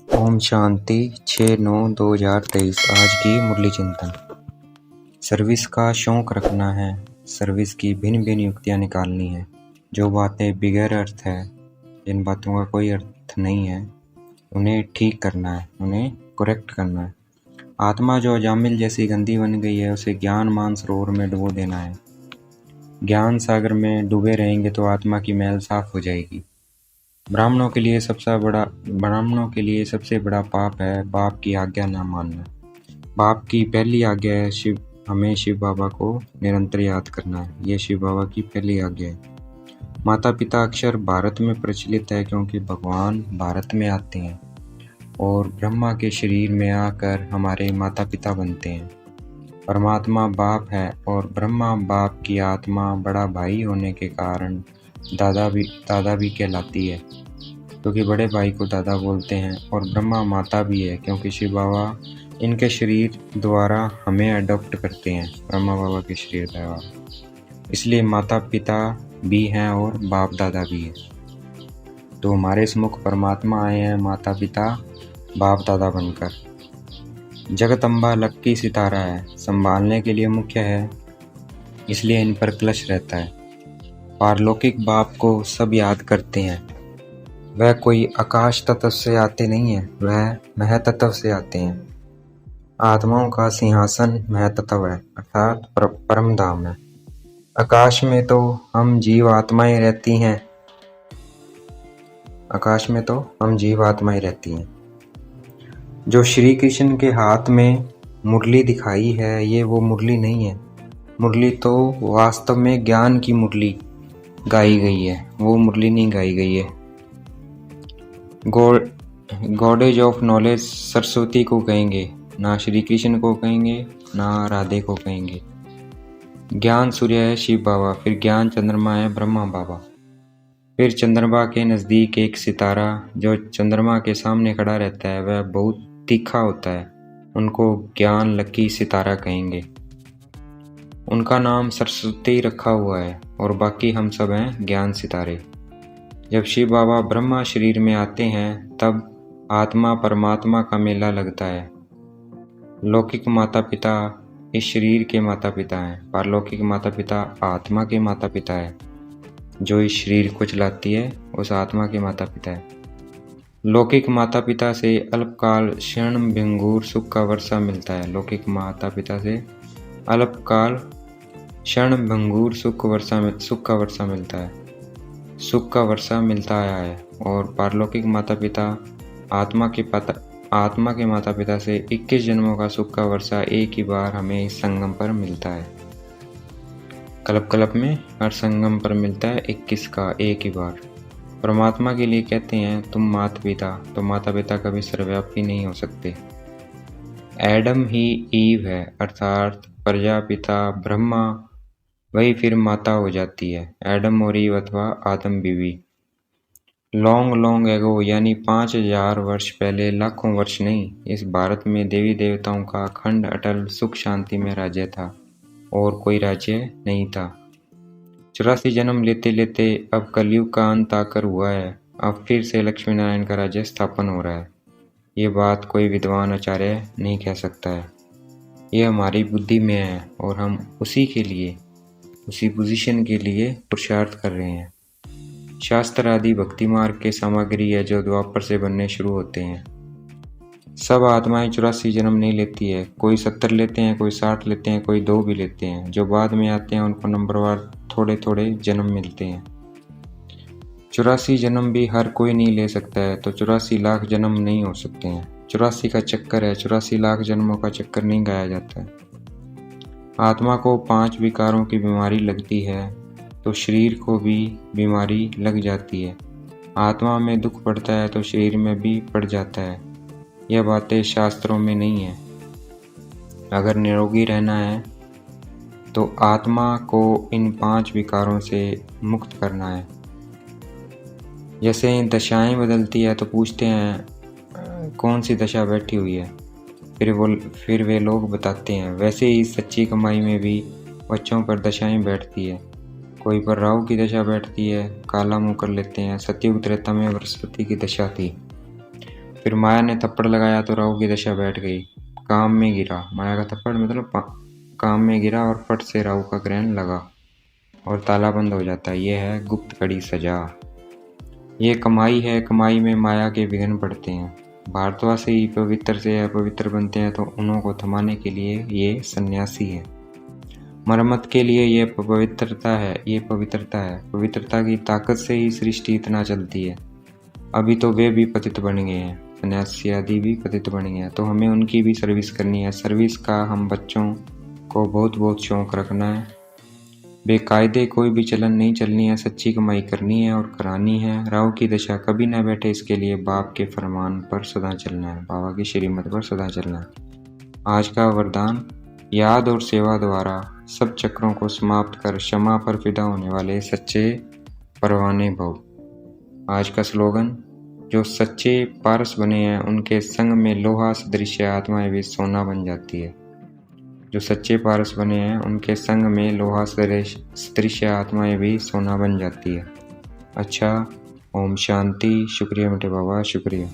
ओम शांति 6/9/2023। आज की मुरली चिंतन। सर्विस का शौक रखना है, सर्विस की भिन्न भिन्न युक्तियाँ निकालनी है। जो बातें बिगैर अर्थ है, जिन बातों का कोई अर्थ नहीं है, उन्हें ठीक करना है, उन्हें करेक्ट करना है। आत्मा जो अजामिल जैसी गंदी बन गई है, उसे ज्ञान मान सरोवर में डुबो देना है। ज्ञान सागर में डूबे रहेंगे तो आत्मा की मैल साफ हो जाएगी। ब्राह्मणों के लिए सबसे बड़ा पाप है बाप की आज्ञा न मानना। बाप की पहली आज्ञा है हमें शिव बाबा को निरंतर याद करना है। ये शिव बाबा की पहली आज्ञा है। माता पिता अक्षर भारत में प्रचलित है क्योंकि भगवान भारत में आते हैं और ब्रह्मा के शरीर में आकर हमारे माता पिता बनते हैं। परमात्मा बाप है और ब्रह्मा बाप की आत्मा बड़ा भाई होने के कारण दादा भी कहलाती है, क्योंकि बड़े भाई को दादा बोलते हैं। और ब्रह्मा माता भी है क्योंकि शिव बाबा इनके शरीर द्वारा हमें अडॉप्ट करते हैं, ब्रह्मा बाबा के शरीर द्वारा। इसलिए माता पिता भी हैं और बाप दादा भी है। तो हमारे सम्मुख परमात्मा आए हैं माता पिता बाप दादा बनकर। जगदम्बा लक्की सितारा है, संभालने के लिए मुख्य है, इसलिए इन पर क्लश रहता है। पारलौकिक बाप को सब याद करते हैं। वह कोई आकाश तत्व से आते नहीं हैं, वह महतत्व से आते हैं। आत्माओं का सिंहासन महतत्व है, अर्थात परम धाम है। आकाश में तो हम जीव आत्माएं रहती हैं। जो श्री कृष्ण के हाथ में मुरली दिखाई है, ये वो मुरली नहीं है। मुरली तो वास्तव में ज्ञान की मुरली गाई गई है, वो मुरली नहीं गाई गई है। गॉडेज ऑफ नॉलेज सरस्वती को कहेंगे, ना श्री कृष्ण को कहेंगे, ना राधे को कहेंगे। ज्ञान सूर्य है शिव बाबा, फिर ज्ञान चंद्रमा है ब्रह्मा बाबा। फिर चंद्रमा के नज़दीक एक सितारा जो चंद्रमा के सामने खड़ा रहता है, वह बहुत तीखा होता है, उनको ज्ञान लकी सितारा कहेंगे। उनका नाम सरस्वती रखा हुआ है और बाकी हम सब हैं ज्ञान सितारे। जब शिव बाबा ब्रह्मा शरीर में आते हैं तब आत्मा परमात्मा का मेला लगता है। लौकिक माता पिता इस शरीर के माता पिता हैं, पारलौकिक माता पिता आत्मा के माता पिता है। जो इस शरीर को चलाती है उस आत्मा के माता पिता है। लौकिक माता पिता से अल्पकाल क्षण भंगुर सुख का वर्षा मिलता है। लौकिक माता पिता से अल्पकाल क्षण भंगुर सुख का वर्षा मिलता है, सुख का वर्षा मिलता आया है। और पारलौकिक माता पिता आत्मा के माता पिता से 21 जन्मों का सुख का वर्षा एक ही बार हमें इस संगम पर मिलता है। कल्प में हर संगम पर मिलता है 21 का एक ही बार। परमात्मा के लिए कहते हैं तुम माता पिता, तो माता पिता कभी सर्वव्यापी नहीं हो सकते। एडम ही ईव है, अर्थात प्रजापिता ब्रह्मा, वही फिर माता हो जाती है। एडम और ईव अथवा आदम बीवी। लॉन्ग एगो यानी 5000 वर्ष पहले, लाखों वर्ष नहीं, इस भारत में देवी देवताओं का अखंड अटल सुख शांति में राज्य था और कोई राज्य नहीं था। 84 जन्म लेते लेते अब कलयुग का अंत आकर हुआ है। अब फिर से लक्ष्मी नारायण का राज्य स्थापन हो रहा है। ये बात कोई विद्वान आचार्य नहीं कह सकता है, ये हमारी बुद्धि में है और हम उसी पोजीशन के लिए पुरुषार्थ कर रहे हैं। शास्त्र आदि भक्ति मार्ग के सामग्री है जो द्वापर से बनने शुरू होते हैं। सब आत्माएं 84 जन्म नहीं लेती है, कोई 70 लेते हैं, कोई 60 लेते हैं, कोई 2 भी लेते हैं। जो बाद में आते हैं उनको नंबरवार थोड़े जन्म मिलते हैं। 84 जन्म भी हर कोई नहीं ले सकता है, तो 84 लाख जन्म नहीं हो सकते हैं। 84 का चक्कर है, 84 लाख जन्मों का चक्कर नहीं गाया जाता है। आत्मा को 5 विकारों की बीमारी लगती है तो शरीर को भी बीमारी लग जाती है। आत्मा में दुख पड़ता है तो शरीर में भी पड़ जाता है। यह बातें शास्त्रों में नहीं है। अगर निरोगी रहना है तो आत्मा को इन 5 विकारों से मुक्त करना है। जैसे दशाएं बदलती है तो पूछते हैं कौन सी दशा बैठी हुई है, फिर वे लोग बताते हैं। वैसे ही सच्ची कमाई में भी बच्चों पर दशाएं बैठती है। कोई पर राहु की दशा बैठती है, काला मुंह कर लेते हैं। सतयुग त्रेता में बृहस्पति की दशा थी। फिर माया ने थप्पड़ लगाया तो राहु की दशा बैठ गई। काम में गिरा, माया का थप्पड़ मतलब काम में गिरा और फट से राहु का ग्रहण लगा और ताला बंद हो जाता है। ये है गुप्त कड़ी सजा। ये कमाई है, कमाई में माया के विघ्न पड़ते हैं। भारतवासी ही पवित्र से अपवित्र बनते हैं तो उन्हों को थमाने के लिए ये सन्यासी है। मरम्मत के लिए ये पवित्रता है, ये पवित्रता है। पवित्रता की ताकत से ही सृष्टि इतना चलती है। अभी तो वे भी पतित बन गए हैं, सन्यासी आदि भी पतित बन गए हैं, तो हमें उनकी भी सर्विस करनी है। सर्विस का हम बच्चों को बहुत बहुत शौक रखना है। बेकायदे कोई भी चलन नहीं चलनी है, सच्ची कमाई करनी है और करानी है। राहु की दशा कभी न बैठे, इसके लिए बाप के फरमान पर सदा चलना है, बाबा की श्रीमत पर सदा चलना है। आज का वरदान, याद और सेवा द्वारा सब चक्रों को समाप्त कर क्षमा पर फिदा होने वाले सच्चे परवाने भव। आज का स्लोगन, जो सच्चे पारस बने हैं उनके संग में लोहा सदृश आत्माएं भी सोना बन जाती है। जो सच्चे पारस बने हैं उनके संग में लोहा सदृश आत्माएं भी सोना बन जाती है। अच्छा, ओम शांति। शुक्रिया बेटे बाबा, शुक्रिया।